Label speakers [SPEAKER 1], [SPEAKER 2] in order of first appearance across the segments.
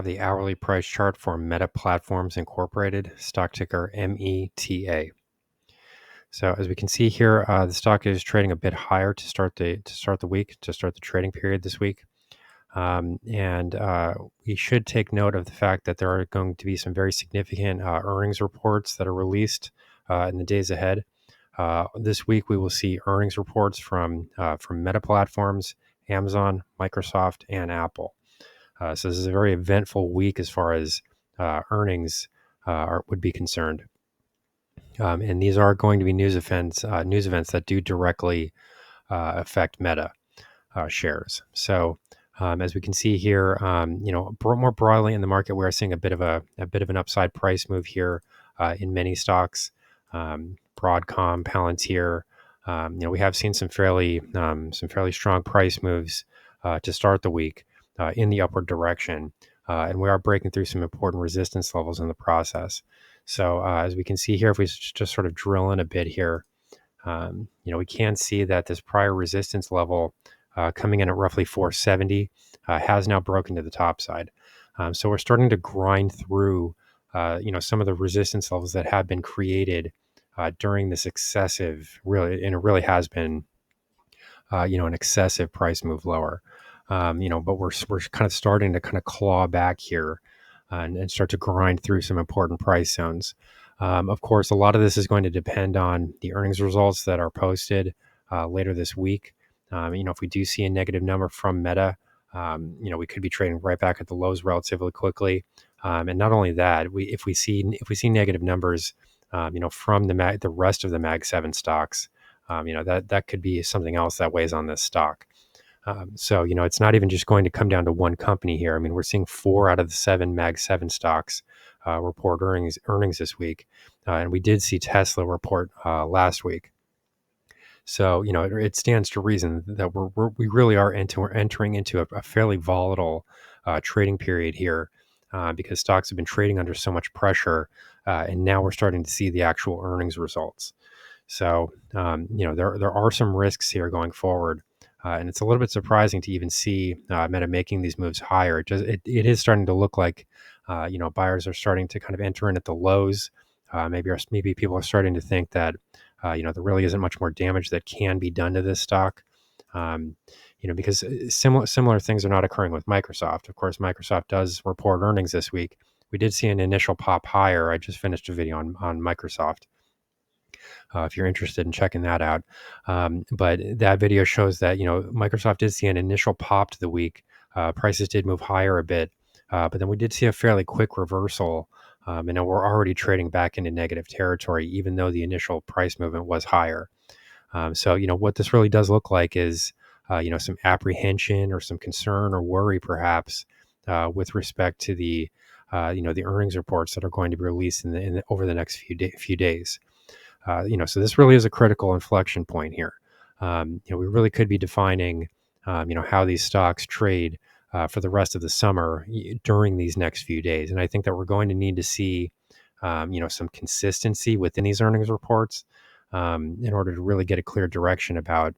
[SPEAKER 1] have the hourly price chart for Meta Platforms Incorporated, stock ticker META. So as we can see here, the stock is trading a bit higher to start the trading period this week. And we should take note of the fact that there are going to be some very significant earnings reports that are released in the days ahead. This week, we will see earnings reports from Meta Platforms, Amazon, Microsoft, and Apple. So this is a very eventful week as far as earnings would be concerned. And these are going to be news events that do directly affect Meta shares. So as we can see here, more broadly in the market, we're seeing a bit of an upside price move here in many stocks. Broadcom, Palantir. We have seen some fairly strong price moves to start the week in the upward direction, and we are breaking through some important resistance levels in the process. So as we can see here, if we just sort of drill in a bit here, we can see that this prior resistance level coming in at roughly 470 has now broken to the top side. So we're starting to grind through, some of the resistance levels that have been created during this excessive, and it really has been, an excessive price move lower. But we're kind of starting to kind of claw back here and start to grind through some important price zones. Of course, a lot of this is going to depend on the earnings results that are posted later this week. If we do see a negative number from Meta, we could be trading right back at the lows relatively quickly. And not only that, if we see negative numbers, from the rest of the Mag 7 stocks, that could be something else that weighs on this stock. So it's not even just going to come down to one company here. I mean, we're seeing 4 out of the 7 Mag 7 stocks report earnings this week, and we did see Tesla report last week. So it stands to reason that we really are entering into a fairly volatile trading period here, because stocks have been trading under so much pressure, and now we're starting to see the actual earnings results. So there are some risks here going forward. And it's a little bit surprising to even see Meta making these moves higher. It is starting to look like buyers are starting to kind of enter in at the lows. Maybe people are starting to think that there really isn't much more damage that can be done to this stock. Because similar things are not occurring with Microsoft. Of course, Microsoft does report earnings this week. We did see an initial pop higher. I just finished a video on Microsoft. If you're interested in checking that out. But that video shows that, Microsoft did see an initial pop to the week. Prices did move higher a bit, but then we did see a fairly quick reversal. And now we're already trading back into negative territory, even though the initial price movement was higher. So what this really does look like is, some apprehension or some concern or worry, perhaps, with respect to the earnings reports that are going to be released over the next few days. So this really is a critical inflection point here. We really could be defining, how these stocks trade for the rest of the summer during these next few days. And I think that we're going to need to see, some consistency within these earnings reports in order to really get a clear direction about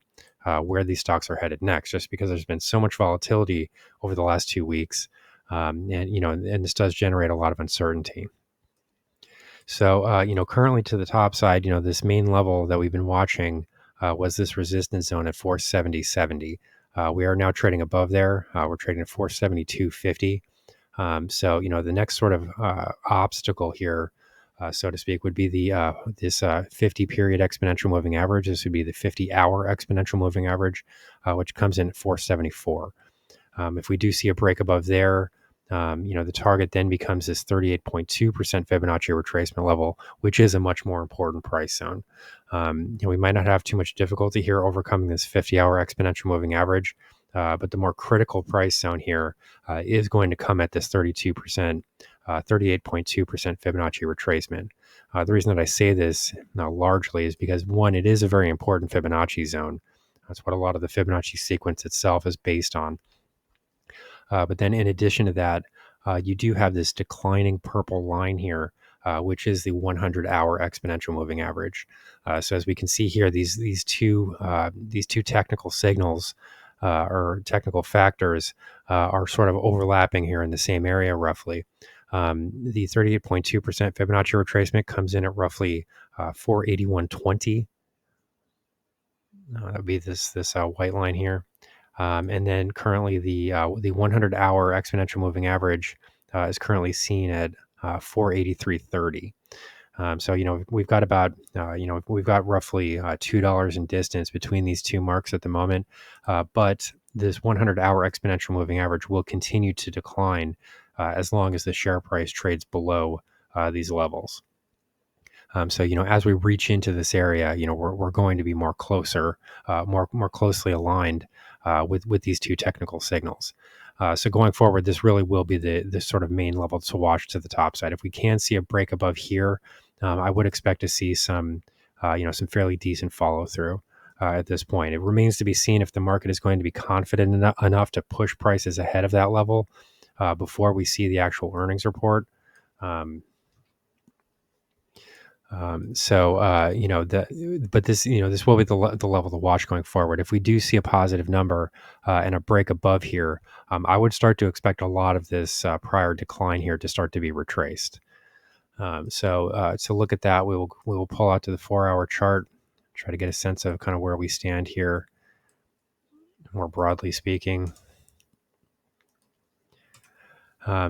[SPEAKER 1] where these stocks are headed next, just because there's been so much volatility over the last 2 weeks. And this does generate a lot of uncertainty. So, currently to the top side, this main level that we've been watching was this resistance zone at 470.70. We are now trading above there. We're trading at 472.50. So, the next sort of obstacle here, so to speak, would be this 50-period exponential moving average. This would be the 50-hour exponential moving average, which comes in at 474. If we do see a break above there, the target then becomes this 38.2% Fibonacci retracement level, which is a much more important price zone. We might not have too much difficulty here overcoming this 50-hour exponential moving average, but the more critical price zone here is going to come at this 38.2% Fibonacci retracement. The reason that I say this largely is because, one, it is a very important Fibonacci zone. That's what a lot of the Fibonacci sequence itself is based on. But then in addition to that, you do have this declining purple line here, which is the 100-hour exponential moving average. So as we can see here, these two technical signals, or technical factors are sort of overlapping here in the same area roughly. The 38.2% Fibonacci retracement comes in at roughly 481.20. That would be this white line here. And then currently the 100-hour exponential moving average is currently seen at 483.30. So, we've got about, we've got roughly $2 in distance between these two marks at the moment. But this 100-hour exponential moving average will continue to decline as long as the share price trades below these levels. So, as we reach into this area, we're going to be more closer, more closely aligned with these two technical signals. So going forward, this really will be the sort of main level to watch to the top side. If we can see a break above here, I would expect to see some fairly decent follow through at this point. It remains to be seen if the market is going to be confident enough to push prices ahead of that level before we see the actual earnings report. But this will be the level to watch going forward. If we do see a positive number and a break above here, I would start to expect a lot of this prior decline here to start to be retraced. So to look at that, we will pull out to the 4-hour chart, try to get a sense of kind of where we stand here, more broadly speaking.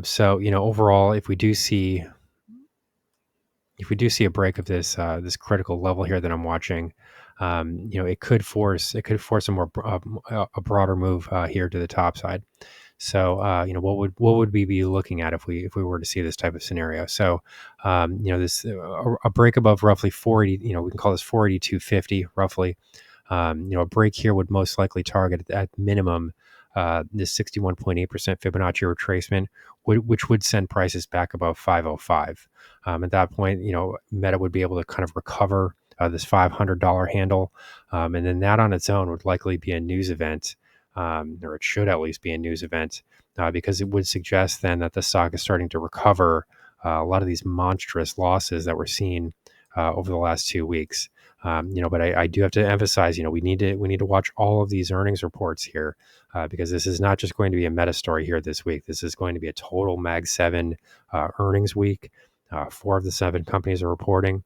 [SPEAKER 1] So overall, if we do see a break of this critical level here that I'm watching, it could force a broader move here to the top side. So what would we be looking at if we were to see this type of scenario? So this a break above roughly 480. We can call this 482.50 roughly. A break here would most likely target at minimum this 61.8% Fibonacci retracement, which would send prices back above 505. At that point, Meta would be able to kind of recover this $500 handle, and then that on its own would likely be a news event, or it should at least be a news event, because it would suggest then that the stock is starting to recover a lot of these monstrous losses that we're seeing over the last 2 weeks. But I do have to emphasize, we need to watch all of these earnings reports here, because this is not just going to be a Meta story here this week. This is going to be a total Mag 7 earnings week. 4 of the 7 companies are reporting.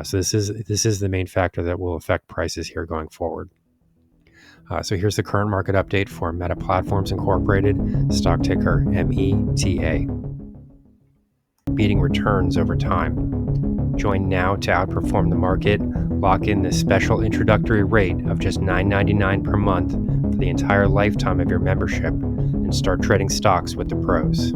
[SPEAKER 1] So this is the main factor that will affect prices here going forward. So here's the current market update for Meta Platforms Incorporated, stock ticker META. Beating returns over time. Join now to outperform the market. Lock in this special introductory rate of just $9.99 per month for the entire lifetime of your membership and start trading stocks with the pros.